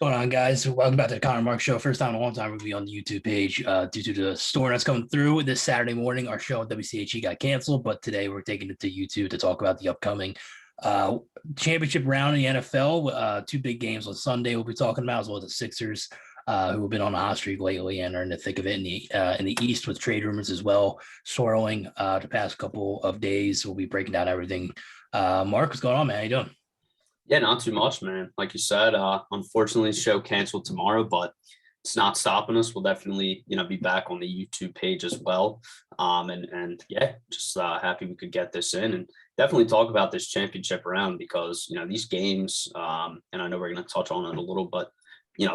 What's going on, guys? Welcome back to the Connor Mark Show. First time in a long time we'll be on the YouTube page due to the storm that's coming through this Saturday morning. Our show at WCHE got canceled, but today we're taking it to YouTube to talk about the upcoming uh, championship round in the NFL. Two big games on Sunday we'll be talking about, as well as the Sixers, who have been on a hot streak lately and are in the thick of it in the East with trade rumors as well swirling the past couple of days. We'll be breaking down everything. Mark, what's going on, man? How you doing? Yeah, not too much, man. Like you said, unfortunately, the show canceled tomorrow, but it's not stopping us. We'll definitely, be back on the YouTube page as well. And yeah, just happy we could get this in and definitely talk about this championship round because these games, and I know we're going to touch on it a little, but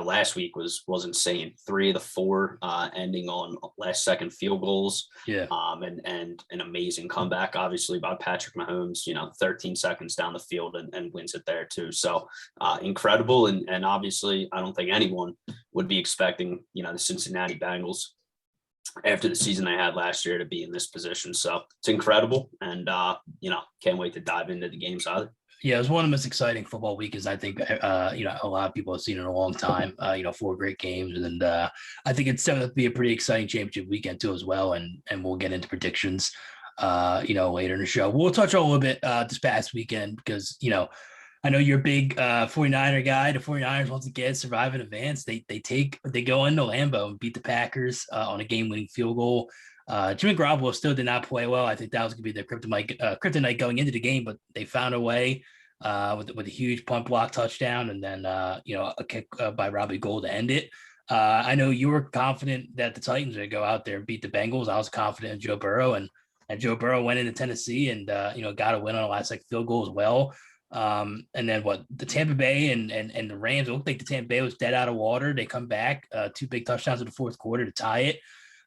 last week was insane. 3 of the 4 ending on last second field goals. Yeah. And an amazing comeback, obviously, by Patrick Mahomes, 13 seconds down the field and wins it there too. So incredible. And obviously I don't think anyone would be expecting, the Cincinnati Bengals after the season they had last year to be in this position. So it's incredible. And can't wait to dive into the games either. Yeah, it was one of the most exciting football weekends I think a lot of people have seen in a long time. 4 great games, and I think it's set up to be a pretty exciting championship weekend too as well. And we'll get into predictions, later in the show. We'll touch on a little bit this past weekend because I know you're a big 49er guy. The 49ers once again survive in advance. They go into Lambeau and beat the Packers on a game-winning field goal. Jimmy Garoppolo still did not play well. I think that was going to be their kryptonite going into the game, but they found a way with a huge punt block touchdown and then a kick by Robbie Gould to end it. I know you were confident that the Titans would go out there and beat the Bengals. I was confident in Joe Burrow, and Joe Burrow went into Tennessee and got a win on a last second field goal as well. And then the Tampa Bay and the Rams, it looked like the Tampa Bay was dead out of water. They come back 2 big touchdowns in the fourth quarter to tie it.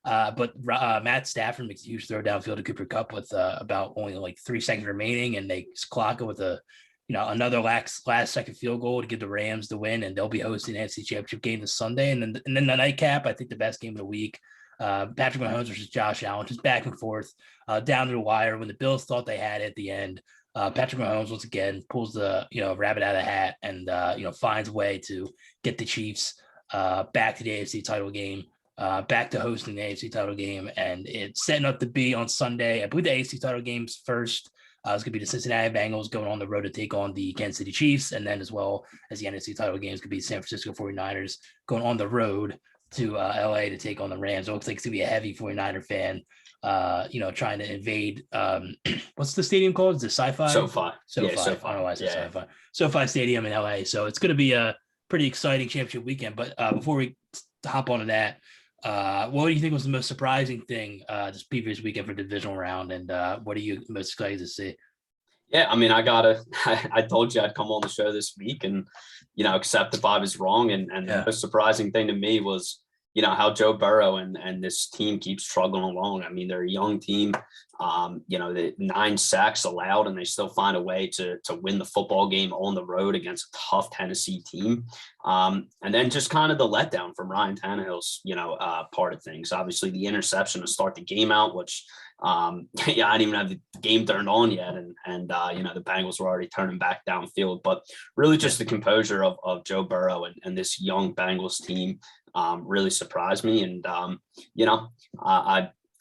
But Matt Stafford makes a huge throw downfield to Cooper Kupp with about only like 3 seconds remaining, and they clock it with another last second field goal to give the Rams the win, and they'll be hosting the NFC Championship game this Sunday. And then the nightcap, I think the best game of the week, Patrick Mahomes versus Josh Allen, just back and forth down to the wire. When the Bills thought they had it at the end, Patrick Mahomes once again pulls the rabbit out of the hat and finds a way to get the Chiefs back to the AFC title game. Back to hosting the AFC title game, and it's setting up to be on Sunday. I believe the AFC title game's first. It's going to be the Cincinnati Bengals going on the road to take on the Kansas City Chiefs, and then as well as the NFC title games could be San Francisco 49ers going on the road to LA to take on the Rams. It looks like it's going to be a heavy 49er fan, trying to invade. What's the stadium called? Is it SoFi? SoFi. SoFi. Yeah, I don't know why I said SoFi. SoFi Stadium in LA. So it's going to be a pretty exciting championship weekend. But before we hop onto that, what do you think was the most surprising thing this previous weekend for the divisional round, and what are you most excited to see? Yeah, I mean, I told you I'd come on the show this week and, accept if I was wrong. And the most surprising thing to me was, how Joe Burrow and this team keeps struggling along. I mean, they're a young team, the 9 sacks allowed, and they still find a way to win the football game on the road against a tough Tennessee team. And then just kind of the letdown from Ryan Tannehill's, part of things. Obviously, the interception to start the game out, which, I didn't even have the game turned on yet. And the Bengals were already turning back downfield. But really just the composure of Joe Burrow and this young Bengals team really surprised me. And,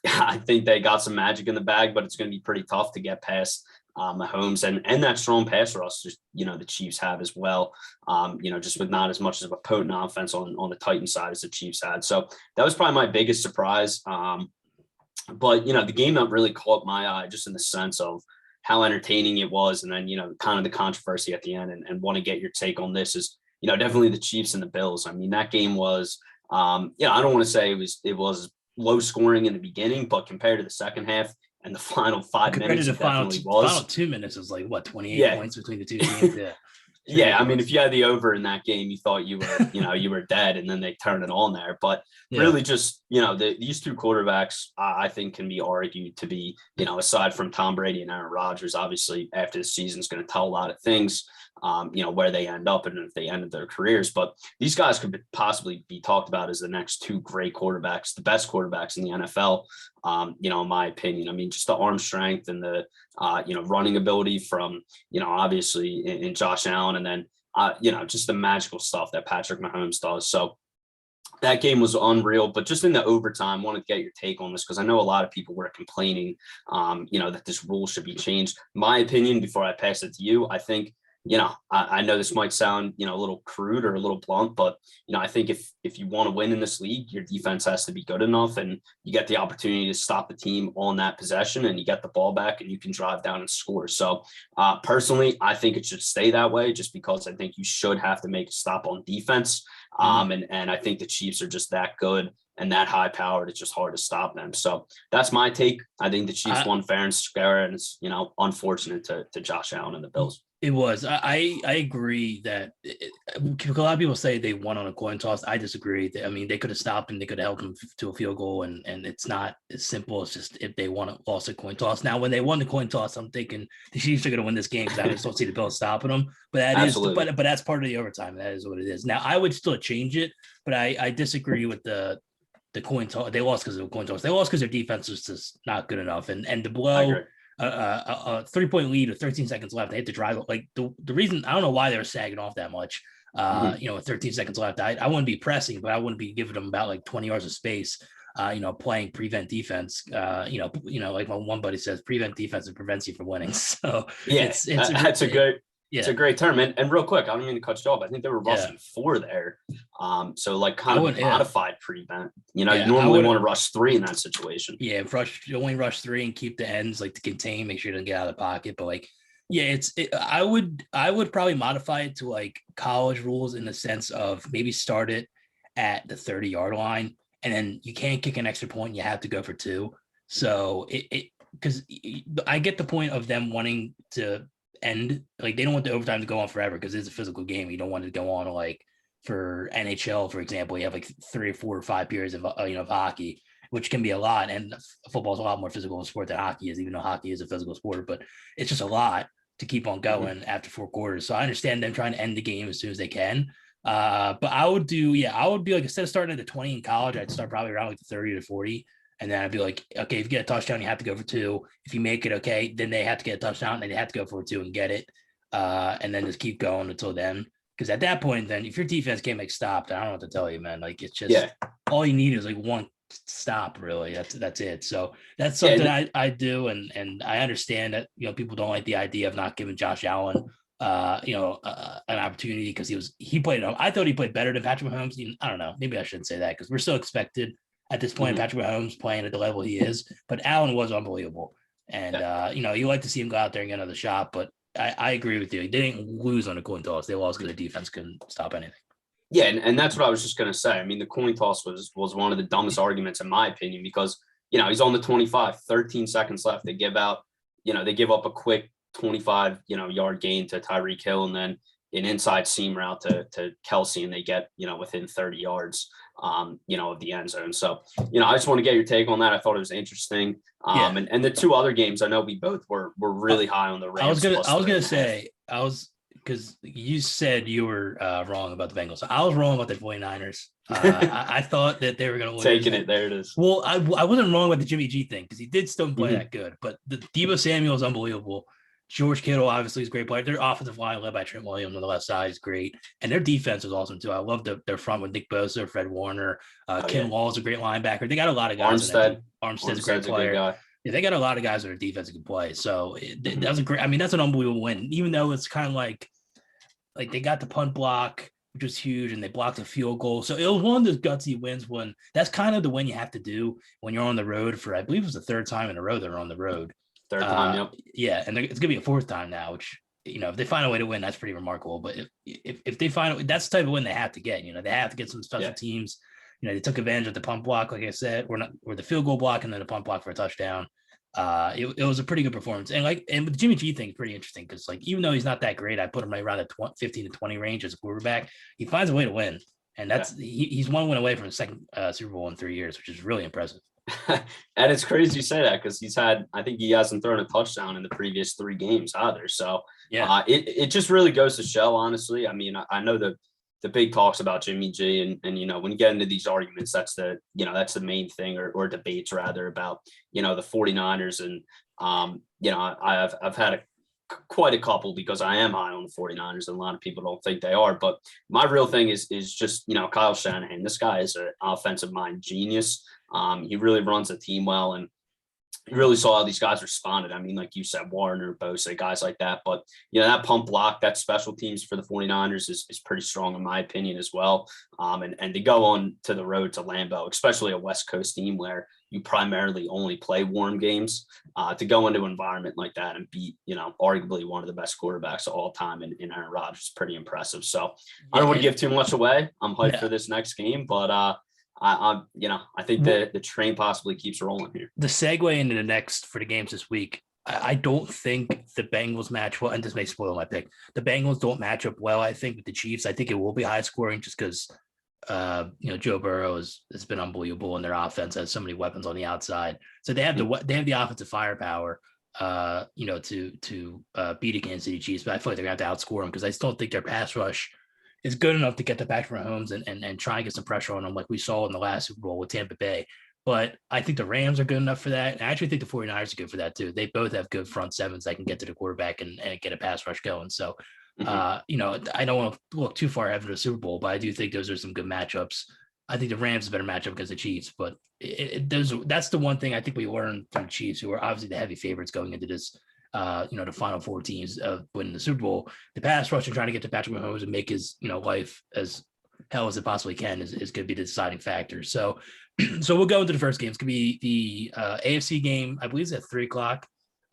I think they got some magic in the bag, but it's going to be pretty tough to get past Mahomes and that strong pass rush, just, the Chiefs have as well, just with not as much of a potent offense on the Titans side as the Chiefs had. So that was probably my biggest surprise. But, the game that really caught my eye just in the sense of how entertaining it was. And then, kind of the controversy at the end and want to get your take on this is, definitely the Chiefs and the Bills. I mean, that game was, I don't want to say it was low scoring in the beginning, but compared to the second half and the final 5 minutes, to the final 2 minutes was like what 28 points between the two teams. Yeah. Yeah, I mean, if you had the over in that game, you thought you were, you were dead, and then they turned it on there. But really, just these 2 quarterbacks, I think, can be argued to be, aside from Tom Brady and Aaron Rodgers. Obviously, after the season is going to tell a lot of things, where they end up and if they ended their careers. But these guys could possibly be talked about as the next 2 great quarterbacks, the best quarterbacks in the NFL. In my opinion, I mean, just the arm strength and the running ability from, obviously in Josh Allen, and then just the magical stuff that Patrick Mahomes does. So that game was unreal, but just in the overtime, wanted to get your take on this because I know a lot of people were complaining, that this rule should be changed. My opinion, before I pass it to you, I think, I know this might sound, a little crude or a little blunt, but, I think if you want to win in this league, your defense has to be good enough and you get the opportunity to stop the team on that possession and you get the ball back and you can drive down and score. So personally, I think it should stay that way just because I think you should have to make a stop on defense. And I think the Chiefs are just that good and that high powered. It's just hard to stop them. So that's my take. I think the Chiefs won fair and square, and it's, unfortunate to Josh Allen and the Bills. It was. I agree that a lot of people say they won on a coin toss. I disagree. I mean, they could have stopped him. They could have held him to a field goal, and it's not as simple as just if they lost a coin toss. Now, when they won the coin toss, I'm thinking the Chiefs are going to win this game because I just don't see the Bills stopping them. But but that's part of the overtime. That is what it is. Now, I would still change it, but I disagree with the coin toss. They lost because of the coin toss. They lost because their defense was just not good enough, and the blow. A 3-point lead with 13 seconds left. They had to drive. Like the reason, I don't know why they were sagging off that much. With 13 seconds left, I wouldn't be pressing, but I wouldn't be giving them about like 20 yards of space. Playing prevent defense. Like my one buddy says, prevent defense, it prevents you from winning. So that's a good. Yeah. It's a great term. And real quick, I don't mean to cut you off. I think they were rushing 4 there. So like kind of a modified prevent. You normally want to rush 3 in that situation. Yeah, only rush 3 and keep the ends like to contain, make sure it doesn't get out of the pocket. But like, I would probably modify it to like college rules in the sense of maybe start it at the 30-yard line and then you can't kick an extra point. You have to go for 2. So because I get the point of them wanting to end, like they don't want the overtime to go on forever because it's a physical game. You don't want it to go on like for NHL, for example, you have like 3 or 4 or 5 periods of hockey, which can be a lot. And football is a lot more physical sport than hockey is, even though hockey is a physical sport, but it's just a lot to keep on going after 4 quarters. So I understand them trying to end the game as soon as they can. But I would be like, instead of starting at the 20 in college, I'd start probably around like the 30 to 40. And then I'd be like, okay, if you get a touchdown, you have to go for 2. If you make it, okay, then they have to get a touchdown and then they have to go for 2 and get it. And then just keep going until then. Because at that point, then if your defense can't make stops, I don't know what to tell you, man. Like it's just all you need is like one stop, really. That's it. So that's something I do, and I understand that people don't like the idea of not giving Josh Allen an opportunity because he played. I thought he played better than Patrick Mahomes. I don't know. Maybe I shouldn't say that because we're so expected at this point. Patrick Mahomes playing at the level he is, but Allen was unbelievable. And you like to see him go out there and get another shot, but I agree with you. They didn't lose on a coin toss. They lost because the defense couldn't stop anything. Yeah, and that's what I was just going to say. I mean, the coin toss was one of the dumbest arguments in my opinion because, he's on the 25, 13 seconds left. They give up a quick 25, yard gain to Tyreek Hill and then an inside seam route to Kelsey, and they get, within 30 yards, of the end zone. So, I just want to get your take on that. I thought it was interesting. And the 2 other games, I know we both were really high on the Rams. I was gonna say, because you said you were wrong about the Bengals. I was wrong about the 49ers. I thought that they were going to win. Taking it. There it is. Well, I wasn't wrong about the Jimmy G thing because he did still play that good. But the Deebo Samuel is unbelievable. George Kittle obviously is a great player. Their offensive line led by Trent Williams on the left side is great. And their defense is awesome too. I love their front with Nick Bosa, Fred Warner. Ken Wall is a great linebacker. They got a lot of guys. Armstead's a great player. Yeah, they got a lot of guys that are defense that can play. So that was a great. I mean, that's an unbelievable win. Even though it's kind of like they got the punt block, which was huge, and they blocked a field goal. So it was one of those gutsy wins. When that's kind of the win you have to do when you're on the road for, I believe it was the 3rd time in a row they're on the road. 3rd time, yep. Yeah, and it's gonna be a 4th time now, which if they find a way to win, that's pretty remarkable. But if they find that's the type of win they have to get. They have to get some special teams. They took advantage of the punt block, like I said, or the field goal block and then the punt block for a touchdown. It was a pretty good performance, and with the Jimmy G thing, pretty interesting because even though he's not that great, I put him right around the 15 to 20 range as a quarterback. He finds a way to win, and that's he's 1 win away from the second Super Bowl in 3 years, which is really impressive. And it's crazy you say that because I think he hasn't thrown a touchdown in the previous 3 games either. So it just really goes to show, honestly. I mean, I know the big talks about Jimmy G and when you get into these arguments, that's the main thing or debates rather about, the 49ers. And, I've had quite a couple because I am high on the 49ers and a lot of people don't think they are. But my real thing is just, Kyle Shanahan. This guy is an offensive mind genius. He really runs the team well, and you really saw how these guys responded. I mean, like you said, Warner, Bosa, guys like that. But, that pump block, that special teams for the 49ers is pretty strong in my opinion as well. And to go on to the road to Lambeau, especially a West Coast team where you primarily only play warm games, to go into an environment like that and beat, arguably one of the best quarterbacks of all time in Aaron Rodgers is pretty impressive. So I don't want to give too much away. I'm hyped for this next game, but I think the train possibly keeps rolling here. The segue into the next for the games this week, I don't think the Bengals match well, and this may spoil my pick. The Bengals don't match up well, I think, with the Chiefs. I think it will be high scoring just because, Joe Burrow has been unbelievable, and their offense has so many weapons on the outside. So they have the offensive firepower, to beat the Kansas City Chiefs. But I feel like they're going to have to outscore them because I still think their pass rush is good enough to get the back from Mahomes and try and get some pressure on them like we saw in the last Super Bowl with Tampa Bay. But I think the Rams are good enough for that. And I actually think the 49ers are good for that too. They both have good front sevens that can get to the quarterback and get a pass rush going. So, I don't want to look too far ahead of the Super Bowl, but I do think those are some good matchups. I think the Rams is a better matchup against the Chiefs, but that's the one thing I think we learned from the Chiefs, who are obviously the heavy favorites going into this the final four teams of winning the Super Bowl. The pass rush and trying to get to Patrick Mahomes and make his, life as hell as it possibly can is going to be the deciding factor. So we'll go into the first game. It's going to be the AFC game. I believe it's at 3:00.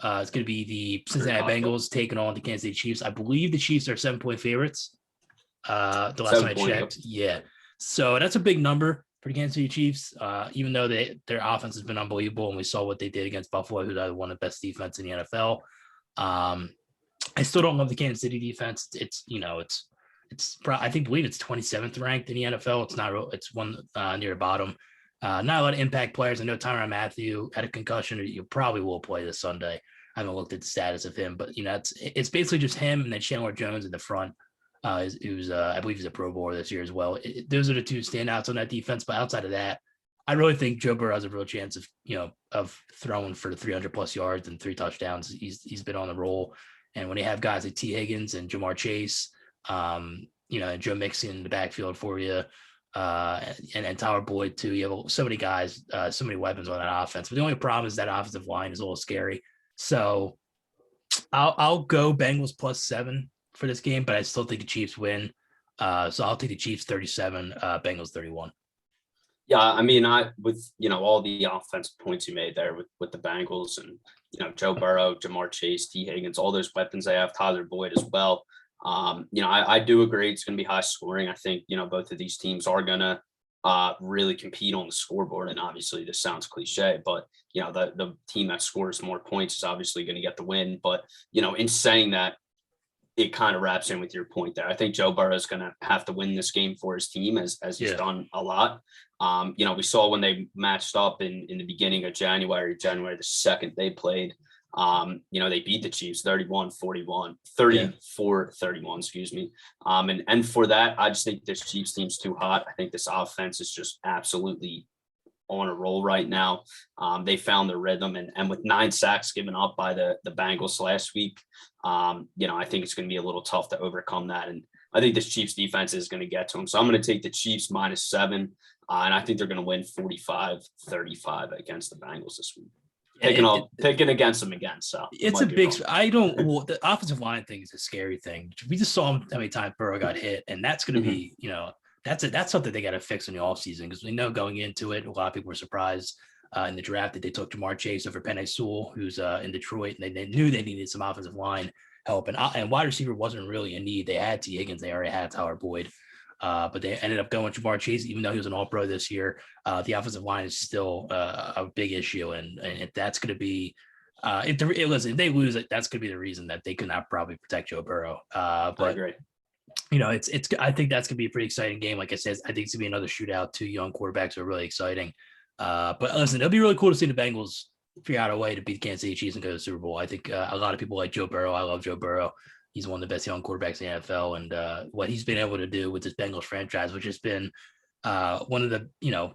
It's going to be the Cincinnati Bengals taking on the Kansas City Chiefs. I believe the Chiefs are 7-point favorites. The last time I checked. Yeah. So that's a big number for the Kansas City Chiefs, even though their offense has been unbelievable, and we saw what they did against Buffalo, who's one of the best defense in the NFL. I still don't love the Kansas City defense. I believe it's 27th ranked in the NFL. It's not. It's one near the bottom. Not a lot of impact players. I know Tyrann Mathieu had a concussion. You probably will play this Sunday. I haven't looked at the status of him, but it's basically just him and then Chandler Jones in the front. Who's I believe he's a Pro Bowler this year as well. Those are the two standouts on that defense. But outside of that, I really think Joe Burrow has a real chance of throwing for the 300 plus yards and 3 touchdowns. He's been on the roll, and when they have guys like T Higgins and Jamar Chase, and Joe Mixon in the backfield for you, and Tyler Boyd too. You have so many guys, so many weapons on that offense. But the only problem is that offensive line is a little scary. So I'll go Bengals +7 for this game, but I still think the Chiefs win. So I'll take the Chiefs 37, Bengals 31. Yeah, I mean, with all the offensive points you made there with the Bengals and Joe Burrow, Jamar Chase, T Higgins, all those weapons they have, Tyler Boyd as well. I do agree it's going to be high scoring. I think both of these teams are going to really compete on the scoreboard, and obviously this sounds cliche, but the team that scores more points is obviously going to get the win. But in saying that, it kind of wraps in with your point there. I think Joe Burrow is going to have to win this game for his team as he's done a lot. We saw when they matched up in the beginning of January the 2nd, they played, they beat the Chiefs 34-31, excuse me. And for that, I just think this Chiefs team's too hot. I think this offense is just absolutely on a roll right now. They found their rhythm, and with 9 sacks given up by the Bengals last week, I think it's going to be a little tough to overcome that. And I think this Chiefs defense is going to get to them. So I'm going to take the Chiefs -7, and I think they're going to win 45-35 against the Bengals this week. Picking against them again. So it's a big. The offensive line thing is a scary thing. We just saw how many times Burrow got hit, and that's going to be, that's something they got to fix in the offseason, because we know going into it, a lot of people were surprised in the draft that they took Jamar Chase over Penei Sewell, who's in Detroit, and they knew they needed some offensive line help, and wide receiver wasn't really a need. They had T Higgins, they already had Tyler Boyd, but they ended up going with Jamar Chase, even though he was an All-Pro this year. The offensive line is still a big issue, and if that's going to be if they lose it, that's going to be the reason that they could not probably protect Joe Burrow. But I agree. I think that's gonna be a pretty exciting game. Like I said, I think it's gonna be another shootout. 2 young quarterbacks are really exciting. But listen, it'll be really cool to see the Bengals figure out a way to beat Kansas City Chiefs and go to the Super Bowl. I think a lot of people like Joe Burrow. I love Joe Burrow. He's one of the best young quarterbacks in the NFL, and what he's been able to do with this Bengals franchise, which has been one of the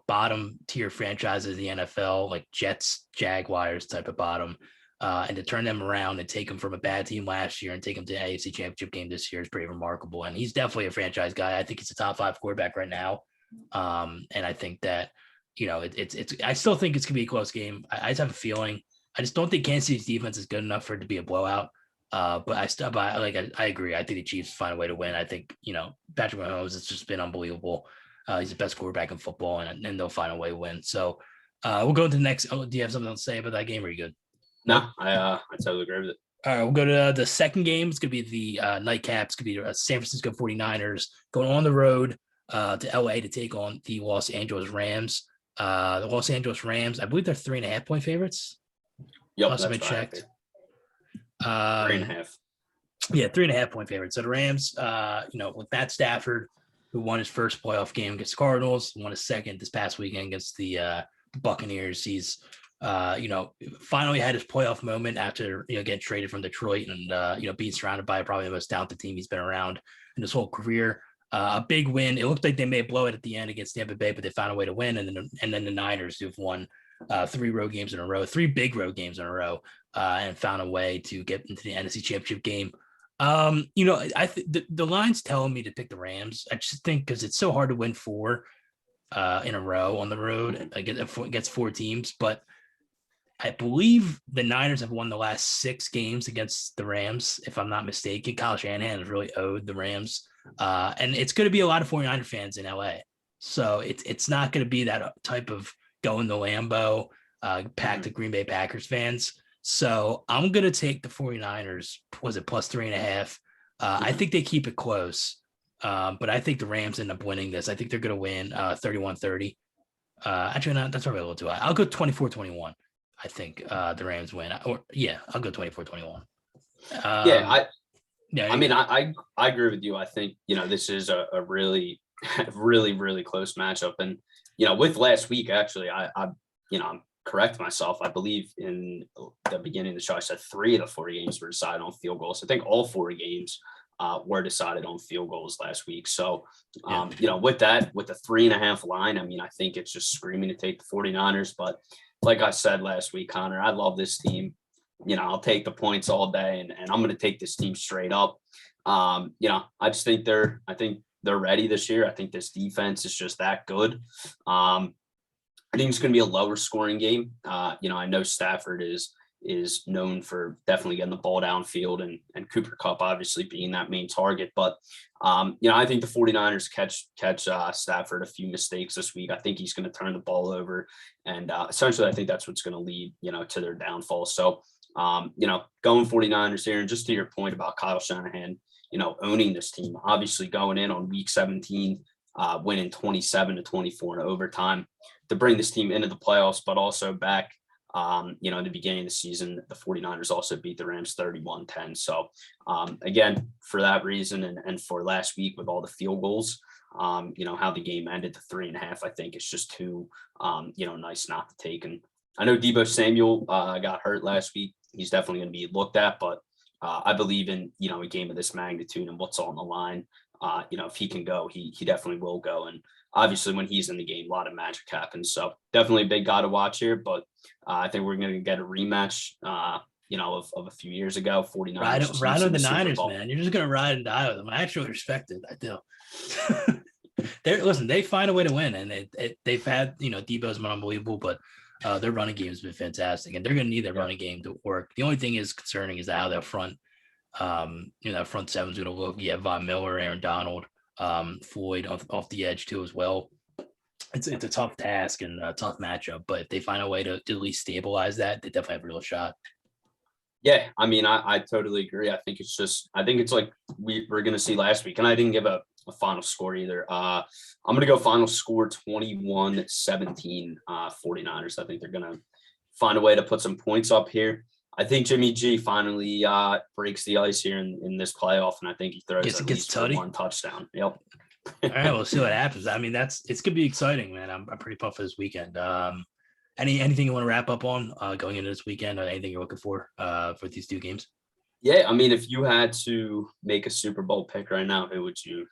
bottom tier franchises in the NFL, like Jets, Jaguars type of bottom. and to turn them around and take them from a bad team last year and take them to the AFC Championship game this year is pretty remarkable. And he's definitely a franchise guy. I think he's a top 5 quarterback right now. And I think that, it's I still think it's gonna be a close game. I just have a feeling. I just don't think Kansas City's defense is good enough for it to be a blowout. But I agree. I think the Chiefs find a way to win. I think, Patrick Mahomes has just been unbelievable. He's the best quarterback in football, and they'll find a way to win. So we'll go to the next. Oh, do you have something to say about that game? Or are you good? No, I totally agree with it. All right, we'll go to the second game. It's going to be the nightcap. It's going to be San Francisco 49ers going on the road to LA to take on the Los Angeles Rams. The Los Angeles Rams, I believe they're 3.5-point favorites. Yep, Must have been checked. 3.5. Yeah, 3.5-point favorites. So the Rams, with Matt Stafford, who won his first playoff game against the Cardinals, won his second this past weekend against the Buccaneers. He's finally had his playoff moment after, getting traded from Detroit and, being surrounded by probably the most talented team he's been around in his whole career. A big win. It looked like they may blow it at the end against Tampa Bay, but they found a way to win. And then the Niners, who've won 3 road games in a row, 3 big road games in a row, and found a way to get into the NFC Championship game. I think the line's telling me to pick the Rams. I just think because it's so hard to win 4 in a row on the road against 4 teams, but I believe the Niners have won the last 6 games against the Rams, if I'm not mistaken. Kyle Shanahan has really owed the Rams. And it's going to be a lot of 49er fans in LA. So it's not going to be that type of going to Lambeau, packed to Green Bay Packers fans. So I'm going to take the 49ers. Was it plus 3.5? I think they keep it close. But I think the Rams end up winning this. I think they're going to win 31-30. Actually, not. That's probably a little too high. I'll go 24-21. I think the Rams win. I'll go 24-21. I mean, I agree with you. I think, this is a really, really, really close matchup. And, with last week, actually, I'm correct myself. I believe in the beginning of the show, I said 3 of the 4 games were decided on field goals. I think all 4 games were decided on field goals last week. So, with that, with the 3.5 line, I mean, I think it's just screaming to take the 49ers. But like I said last week, Connor, I love this team. I'll take the points all day, and I'm going to take this team straight up. I just think they're ready this year. I think this defense is just that good. I think it's going to be a lower scoring game. I know Stafford is known for definitely getting the ball downfield and Cooper Kupp obviously being that main target. But, I think the 49ers catch Stafford a few mistakes this week. I think he's going to turn the ball over. And essentially, I think that's what's going to lead, to their downfall. So, going 49ers here. And just to your point about Kyle Shanahan, owning this team, obviously going in on week 17, winning 27-24 in overtime to bring this team into the playoffs, but also back, in the beginning of the season, the 49ers also beat the Rams 31-10. So again, for that reason, and for last week with all the field goals, how the game ended to 3.5, I think it's just too, nice not to take. And I know Deebo Samuel got hurt last week. He's definitely going to be looked at, but I believe in, a game of this magnitude and what's on the line. If he can go, he definitely will go. And obviously when he's in the game, a lot of magic happens. So definitely a big guy to watch here, but I think we're going to get a rematch, of a few years ago, 49ers. Ride with the Niners, man. You're just going to ride and die with them. I actually respect it. I do. They find a way to win, and they've had, Debo's been unbelievable, but their running game has been fantastic, and they're going to need their running game to work. The only thing is concerning is how that front, that front seven is going to look. You have Von Miller, Aaron Donald, Floyd off the edge too as well. It's a tough task and a tough matchup, but if they find a way to at least stabilize that, they definitely have a real shot. Yeah, I mean, I totally agree. I think it's like we're going to see last week, and I didn't give a final score either. I'm going to go final score 21-17 49ers. I think they're going to find a way to put some points up here. I think Jimmy G finally breaks the ice here in this playoff, and I think he throws at least 1 touchdown. Yep. All right, we'll see what happens. I mean, it's going to be exciting, man. I'm pretty pumped for this weekend. Anything you want to wrap up on going into this weekend, or anything you're looking for these 2 games? Yeah, I mean, if you had to make a Super Bowl pick right now, who would you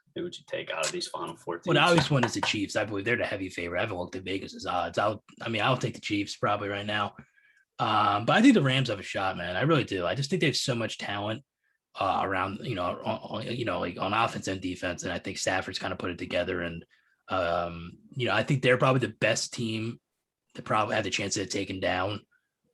take out of these final 4 teams? Well, the obvious one is the Chiefs. I believe they're the heavy favorite. I haven't looked at Vegas's odds. I'll take the Chiefs probably right now. But I think the Rams have a shot, man. I really do. I just think they have so much talent around, like on offense and defense. And I think Stafford's kind of put it together. And, I think they're probably the best team that probably had the chance of taking down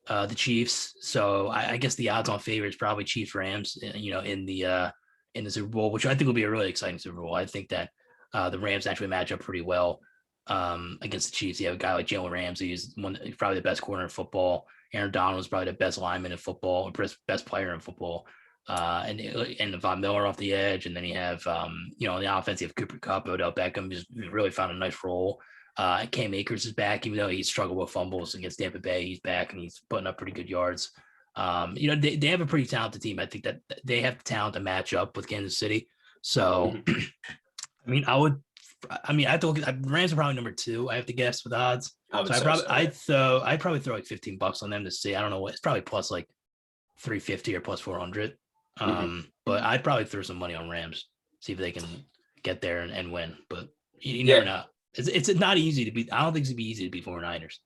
the Chiefs. So I guess the odds on favorite is probably Chiefs Rams, in the Super Bowl, which I think will be a really exciting Super Bowl. I think that the Rams actually match up pretty well against the Chiefs. You have a guy like Jalen Ramsey, who's probably the best corner in football. Aaron Donald is probably the best lineman in football, best player in football. And Von Miller off the edge, and then you have on the offense you have Cooper Kupp, Odell Beckham, who's really found a nice role. Cam Akers is back, even though he struggled with fumbles against Tampa Bay. He's back and he's putting up pretty good yards. They have a pretty talented team. I think that they have the talent to match up with Kansas City. So, I have to look at Rams are probably number 2. I have to guess with odds. I'd probably throw like $15 on them to see. I don't know what it's probably plus like 350 or plus 400. But I'd probably throw some money on Rams, see if they can get there and win. But you never know. It's not easy to beat. I don't think it'd be easy to beat 49ers.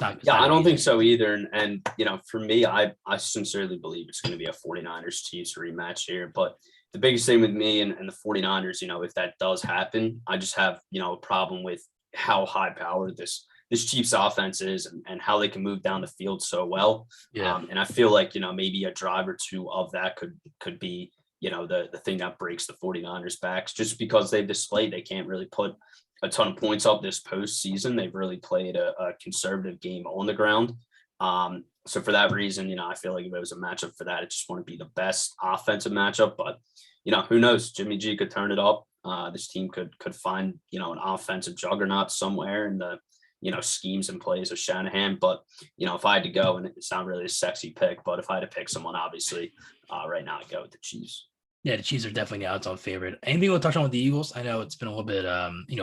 I don't think so either. And for me, I sincerely believe it's going to be a 49ers Chiefs rematch here. But the biggest thing with me and the 49ers, if that does happen, I just have, a problem with how high powered this Chiefs offense is and how they can move down the field so well. Yeah. And I feel like, maybe a drive or two of that could be, the thing that breaks the 49ers backs, just because they've displayed they can't really put a ton of points up this postseason. They've really played a conservative game on the ground. So for that reason, I feel like if it was a matchup for that, it just wouldn't be the best offensive matchup. But, who knows? Jimmy G could turn it up. This team could find, an offensive juggernaut somewhere in the, schemes and plays of Shanahan. But, if I had to go, and it's not really a sexy pick, but if I had to pick someone, obviously, right now I'd go with the Chiefs. Yeah, the Chiefs are definitely the odds-on favorite. Anything you want to touch on with the Eagles? I know it's been a little bit,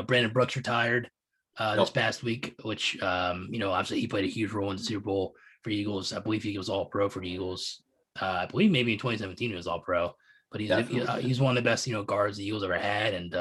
Brandon Brooks retired this past week, which, obviously he played a huge role in the Super Bowl for Eagles. I believe he was All-Pro for the Eagles. I believe maybe in 2017 he was All-Pro, but he's one of the best, guards the Eagles ever had. And,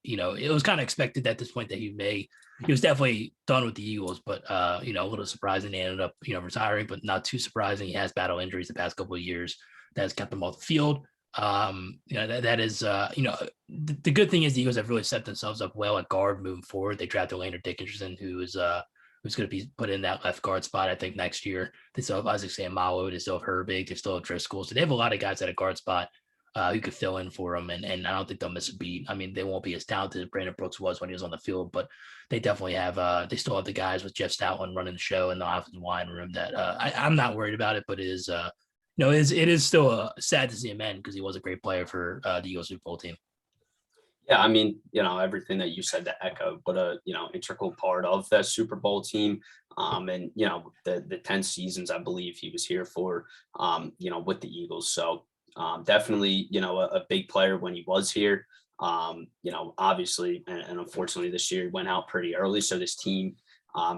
it was kind of expected at this point that he was definitely done with the Eagles, but, a little surprising he ended up, retiring, but not too surprising. He has battled injuries the past couple of years that has kept him off the field. That is, the good thing is the Eagles have really set themselves up well at guard moving forward. They drafted Landon Dickinson, who's going to be put in that left guard spot, I think, next year. They still have Isaac Seumalo, they still have Herbig, they still have Driscoll. So they have a lot of guys at a guard spot who could fill in for them. And I don't think they'll miss a beat. I mean, they won't be as talented as Brandon Brooks was when he was on the field, but they definitely have, they still have the guys with Jeff Stoutland running the show in the offensive line room that I'm not worried about it, but it is, it is still sad to see him end because he was a great player for the Eagles Super Bowl team. Yeah, I mean, everything that you said to echo, but integral part of that Super Bowl team. And the 10 seasons I believe he was here for, with the Eagles. So definitely, a big player when he was here. Obviously, and unfortunately this year went out pretty early. So this team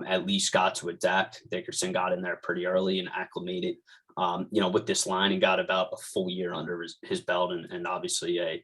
at least got to adapt. Dickerson got in there pretty early and acclimated. With this line and got about a full year under his belt and obviously a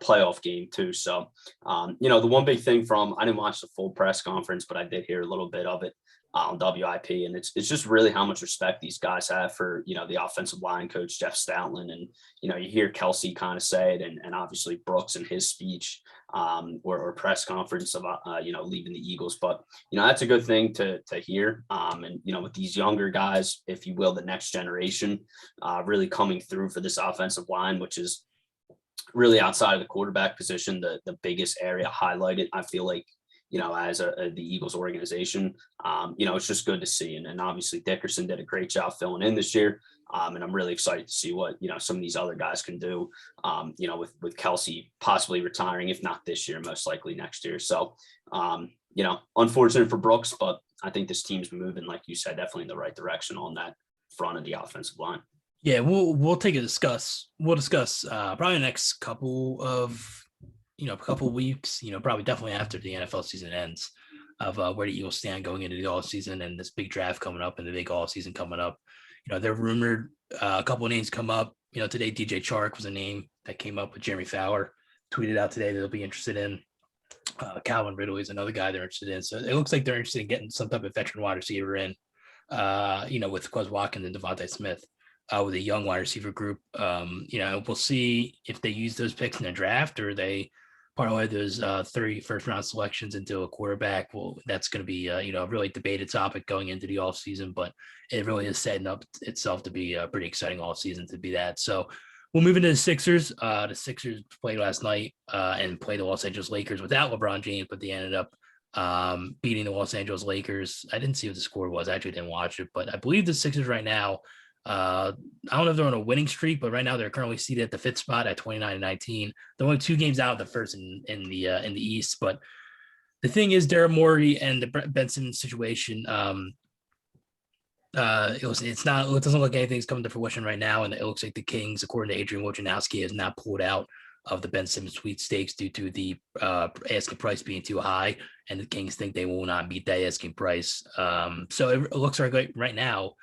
playoff game too. So, the one big thing I didn't watch the full press conference, but I did hear a little bit of it on WIP. And it's just really how much respect these guys have for, the offensive line coach, Jeff Stoutland. And, you hear Kelsey kind of say it and obviously Brooks in his speech or press conference about, leaving the Eagles. But, that's a good thing to hear. And, with these younger guys, if you will, the next generation really coming through for this offensive line, which is really outside of the quarterback position, the biggest area highlighted, I feel like, as the Eagles organization, it's just good to see. And obviously Dickerson did a great job filling in this year. And I'm really excited to see what, some of these other guys can do, with Kelsey possibly retiring, if not this year, most likely next year. So, unfortunate for Brooks, but I think this team's moving, like you said, definitely in the right direction on that front of the offensive line. Yeah, we'll discuss probably the next couple of weeks, probably definitely after the NFL season ends of where the Eagles stand going into the all season and this big draft coming up and the big all season coming up. They're rumored a couple of names come up. Today DJ Chark was a name that came up with Jeremy Fowler, tweeted out today that they'll be interested in. Calvin Ridley is another guy they're interested in. So it looks like they're interested in getting some type of veteran wide receiver in with Quez Watkins and Devontae Smith, with a young wide receiver group. We'll see if they use those picks in the draft or they parlay those 30 first round selections into a quarterback. Well, that's going to be, a really debated topic going into the offseason, but it really is setting up itself to be a pretty exciting offseason to be that. So we'll move into the Sixers. The Sixers played last night and played the Los Angeles Lakers without LeBron James, but they ended up beating the Los Angeles Lakers. I didn't see what the score was. I actually didn't watch it, but I believe the Sixers right now, I don't know if they're on a winning streak, but right now they're currently seated at the 5th spot at 29-19. They're only 2 games out of the first in the East. But the thing is, Daryl Morey and the Ben Simmons situation, it doesn't look like anything's coming to fruition right now, and it looks like the Kings, according to Adrian Wojnarowski, has not pulled out of the Ben Simmons sweepstakes due to the asking price being too high, and the Kings think they will not meet that asking price. So it looks like right now,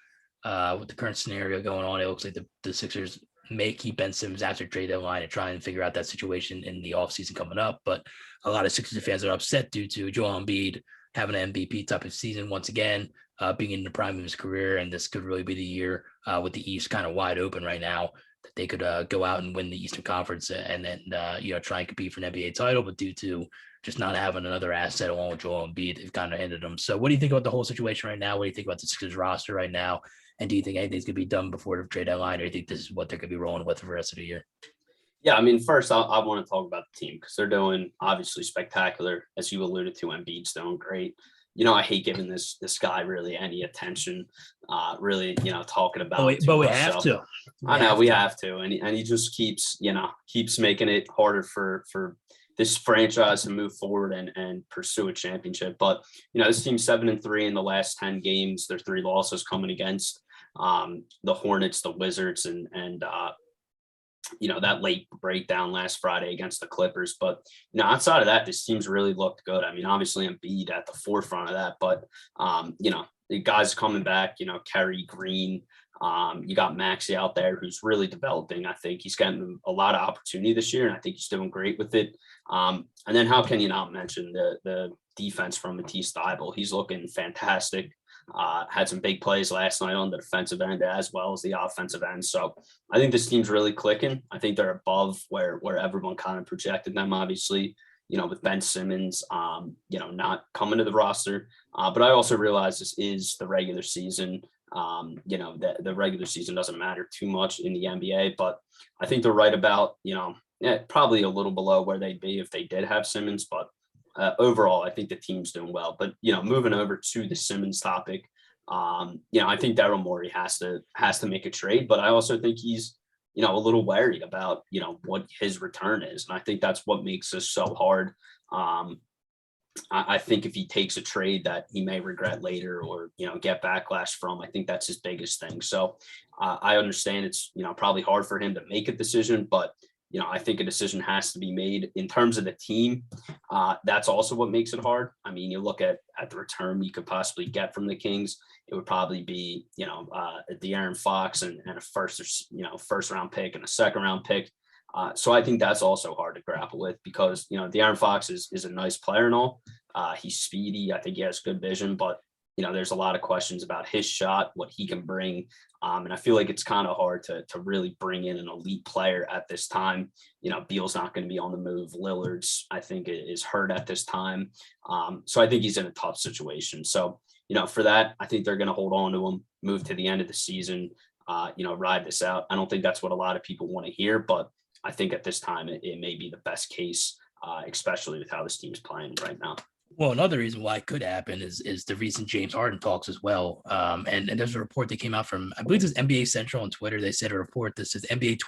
with the current scenario going on, it looks like the Sixers may keep Ben Simmons after trade deadline and try and figure out that situation in the offseason coming up. But a lot of Sixers fans are upset due to Joel Embiid having an MVP type of season once again, being in the prime of his career. And this could really be the year with the East kind of wide open right now that they could go out and win the Eastern Conference and then, try and compete for an NBA title. But due to just not having another asset along with Joel Embiid, they've kind of ended them. So what do you think about the whole situation right now? What do you think about the Sixers roster right now? And do you think anything's going to be done before the trade deadline, or do you think this is what they're going to be rolling with for the rest of the year? Yeah, I mean, first, I want to talk about the team because they're doing obviously spectacular. As you alluded to, Embiid's doing great. I hate giving this guy really any attention, really, talking about but we have to. I know we have to. And he just keeps making it harder for this franchise to move forward and pursue a championship. But, this team's 7-3 in the last 10 games. Their 3 losses coming against the Hornets, the Wizards, and that late breakdown last Friday against the Clippers. But, outside of that, this team's really looked good. I mean, obviously Embiid at the forefront of that, but, the guys coming back, Kerry Green, you got Maxey out there who's really developing. I think he's getting a lot of opportunity this year, and I think he's doing great with it. And then how can you not mention the defense from Matisse Thybulle? He's looking fantastic. Had some big plays last night on the defensive end as well as the offensive end. So I think this team's really clicking. I think they're above where everyone kind of projected them, obviously, with Ben Simmons, not coming to the roster. But I also realize this is the regular season. The regular season doesn't matter too much in the NBA, but I think they're right about, probably a little below where they'd be if they did have Simmons, but overall, I think the team's doing well. But, moving over to the Simmons topic, I think Daryl Morey has to make a trade, but I also think he's, a little worried about, what his return is. And I think that's what makes this so hard. I think if he takes a trade that he may regret later or, get backlash from, I think that's his biggest thing. So I understand it's, probably hard for him to make a decision, but I think a decision has to be made in terms of the team. That's also what makes it hard. I mean, you look at the return you could possibly get from the Kings, it would probably be, De'Aaron Fox and a first round pick and a second round pick. So I think that's also hard to grapple with because, De'Aaron Fox is a nice player and all. He's speedy. I think he has good vision, but there's a lot of questions about his shot, what he can bring. And I feel like it's kind of hard to really bring in an elite player at this time. Beal's not going to be on the move. Lillard's, I think, is hurt at this time. So I think he's in a tough situation. So, for that, I think they're going to hold on to him, move to the end of the season, ride this out. I don't think that's what a lot of people want to hear, but I think at this time it may be the best case, especially with how this team's playing right now. Well, another reason why it could happen is the recent James Harden talks as well. And there's a report that came out from, I believe it's NBA Central on Twitter. They said a report that says NBA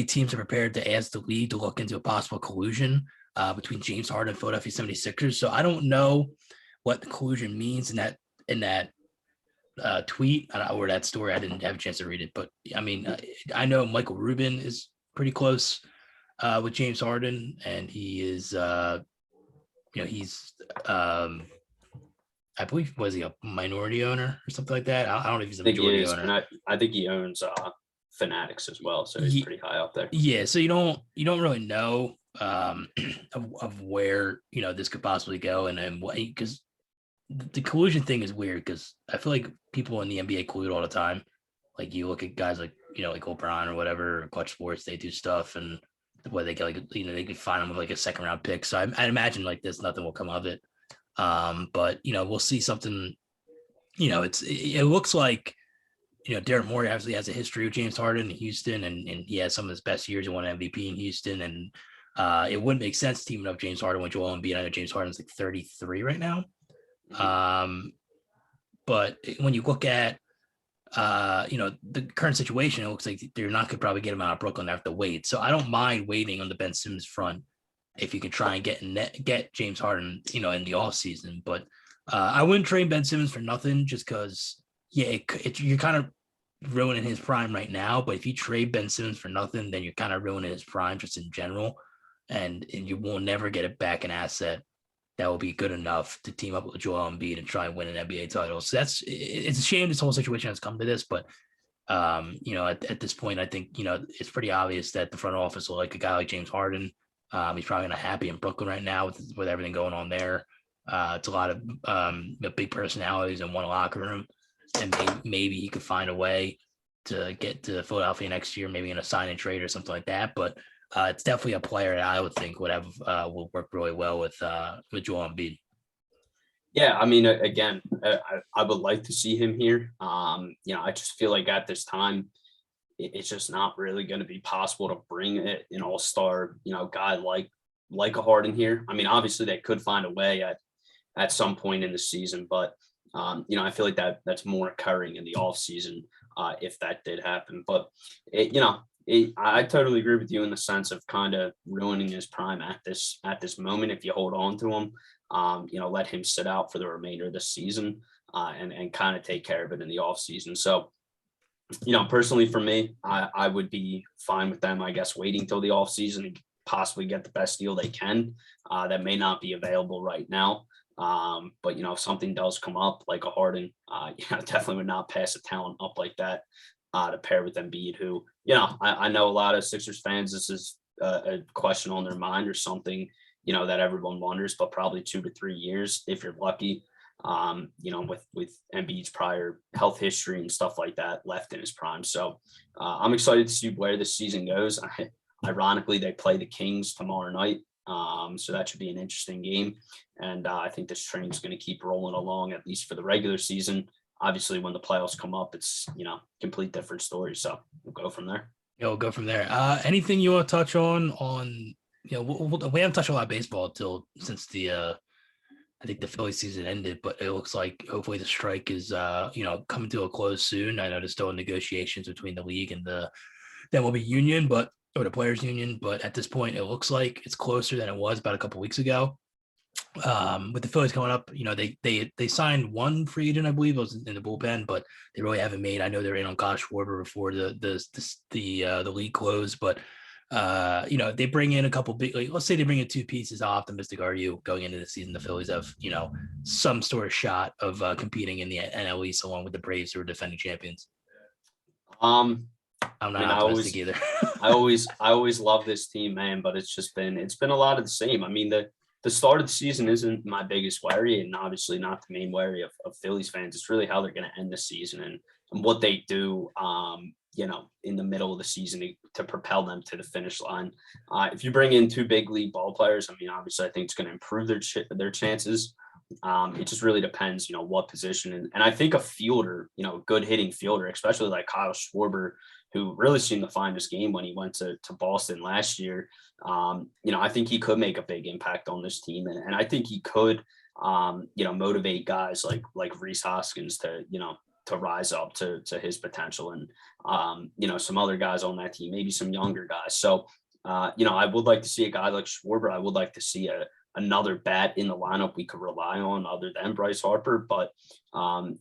teams are prepared to ask the league to look into a possible collusion between James Harden and Philadelphia 76ers. So I don't know what the collusion means in that tweet or that story. I didn't have a chance to read it, but I mean, I know Michael Rubin is pretty close with James Harden, and he is, he's, I believe, was he a minority owner or something like that? I don't know if he's a majority owner. I think he owns Fanatics as well, so he's pretty high up there. Yeah, so you don't really know of where this could possibly go, and then because the collusion thing is weird because I feel like people in the NBA collude all the time. Like you look at guys like like O'Brien or whatever, or Clutch Sports, they do stuff and the way they get they could find them with like a second round pick. So I imagine like this, nothing will come of it. But we'll see something. It looks like Derek Morey obviously has a history with James Harden in Houston, and he has some of his best years. He won MVP in Houston, and it wouldn't make sense teaming up James Harden with Joel Embiid. I know James Harden's like 33 right now. But when you look at the current situation, it looks like they're not going to probably get him out of Brooklyn. They have to wait. So I don't mind waiting on the Ben Simmons front if you can try and get James Harden, in the offseason. But I wouldn't trade Ben Simmons for nothing just because, you're kind of ruining his prime right now. But if you trade Ben Simmons for nothing, then you're kind of ruining his prime just in general. And you will never get it back an asset that will be good enough to team up with Joel Embiid and try and win an NBA title. So it's a shame this whole situation has come to this, but at this point, I think, it's pretty obvious that the front office will like a guy like James Harden. He's probably not happy in Brooklyn right now with everything going on there. It's a lot of big personalities in one locker room, and maybe he could find a way to get to Philadelphia next year, maybe in a sign and trade or something like that. But it's definitely a player that I would think will work really well with Joel Embiid. Yeah, I mean, again, I would like to see him here. I just feel like at this time, it's just not really going to be possible to bring an all-star, guy like a Harden here. I mean, obviously they could find a way at some point in the season, but I feel like that's more occurring in the off season if that did happen. But I totally agree with you in the sense of kind of ruining his prime at this moment. If you hold on to him, let him sit out for the remainder of the season and kind of take care of it in the off season. So, personally for me, I would be fine with them, I guess, waiting till the off season and possibly get the best deal they can. That may not be available right now. But if something does come up like a Harden, definitely would not pass a talent up like that to pair with Embiid, who, I know a lot of Sixers fans, this is a question on their mind or something, that everyone wonders, but probably 2 to 3 years, if you're lucky, with Embiid's prior health history and stuff like that left in his prime. So I'm excited to see where this season goes. Ironically, they play the Kings tomorrow night. So that should be an interesting game. And I think this train is going to keep rolling along, at least for the regular season. Obviously, when the playoffs come up, it's, complete different story. So we'll go from there. Yeah, we'll go from there. Anything you want to touch on, we haven't touched a lot of baseball since I think the Phillies season ended, but it looks like hopefully the strike is, coming to a close soon. I know there's still negotiations between the league and the MLB union, or the players union, but at this point, it looks like it's closer than it was about a couple of weeks ago. With the Phillies coming up, they signed one free agent, I believe it was in the bullpen, but they really haven't made. I know they're in on Kyle Schwarber before the league closed, but they bring in a couple big. Let's say they bring in two pieces. How optimistic are you going into the season? The Phillies have some sort of shot of competing in the NL East along with the Braves, who are defending champions. I'm not optimistic either. I always love this team, man, but it's been a lot of the same. I mean, the start of the season isn't my biggest worry, and obviously not the main worry of Phillies fans. It's really how they're going to end the season and what they do, in the middle of the season to propel them to the finish line. If you bring in two big league ball players, I mean, obviously I think it's going to improve their chances. It just really depends, what position. And I think a fielder, good hitting fielder, especially like Kyle Schwarber, who really seemed to find his game when he went to Boston last year. I think he could make a big impact on this team. And I think he could, motivate guys like Rhys Hoskins to rise up to his potential, and, some other guys on that team, maybe some younger guys. So, I would like to see a guy like Schwarber. I would like to see another bat in the lineup we could rely on other than Bryce Harper. But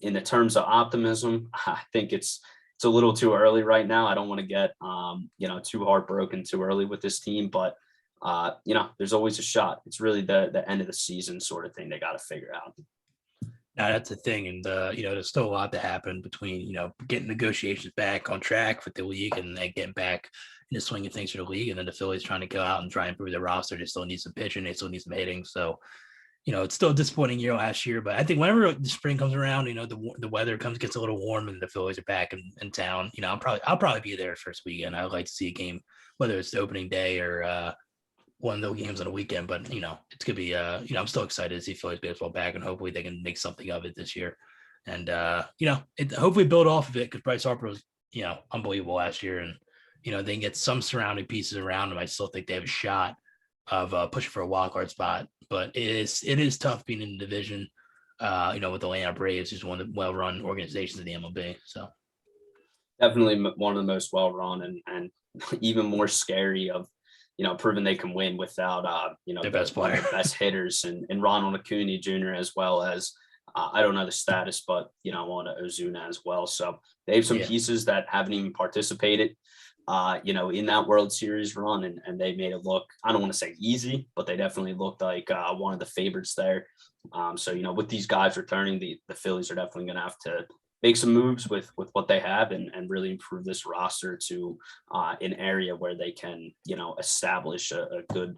in the terms of optimism, I think it's a little too early right now. I don't want to get, too heartbroken too early with this team, but, there's always a shot. It's really the end of the season sort of thing they got to figure out. Now that's the thing. And, there's still a lot to happen between, getting negotiations back on track with the league and then getting back in the swing of things for the league. And then the Phillies trying to go out and try and improve their roster. They still need some pitching. They still need some hitting. So it's still a disappointing year last year, but I think whenever the spring comes around, the weather gets a little warm and the Phillies are back in town. I'll probably be there first weekend. I would like to see a game, whether it's the opening day or one of those games on the weekend. But it's gonna be I'm still excited to see Phillies baseball back, and hopefully they can make something of it this year. And hopefully build off of it because Bryce Harper was unbelievable last year, and they can get some surrounding pieces around them. I still think they have a shot of pushing for a wild card spot, but it is tough being in the division. With the Atlanta Braves, who's one of the well-run organizations in the MLB. So Definitely one of the most well-run and even more scary of, proving they can win without, their best player, best hitters and Ronald Acuna Jr. as well as, I don't know the status, but, on Ozuna as well. So they have some pieces that haven't even participated, in that World Series run. And they made it look, I don't want to say easy, but they definitely looked like one of the favorites there. So, with these guys returning, the Phillies are definitely going to have to make some moves with what they have and really improve this roster to an area where they can, establish a good,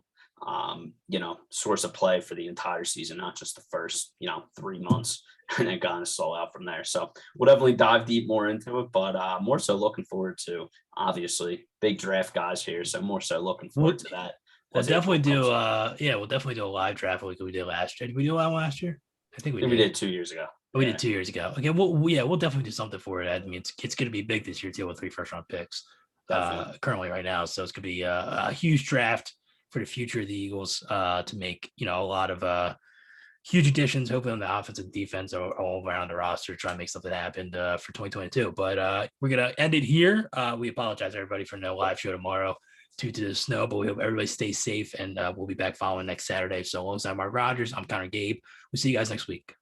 source of play for the entire season, not just the first, 3 months and then kind of stall out from there. So we'll definitely dive deep more into it, but more so looking forward to obviously big draft guys here. So more so looking forward to that. We'll definitely do we'll definitely do a live draft like we did last year. Did we do one last year? I think we did 2 years ago. We did 2 years ago. Okay, we'll definitely do something for it. I mean, it's going to be big this year too with 3 first-round picks currently right now. So it's going to be a huge draft for the future of the Eagles to make a lot of huge additions, hopefully on the offense and defense or all around the roster, try and make something happen for 2022. But we're going to end it here. We apologize everybody for no live show tomorrow due to the snow, but we hope everybody stays safe, and we'll be back following next Saturday. So alongside Mark Rogers, I'm Connor Gabe. We'll see you guys next week.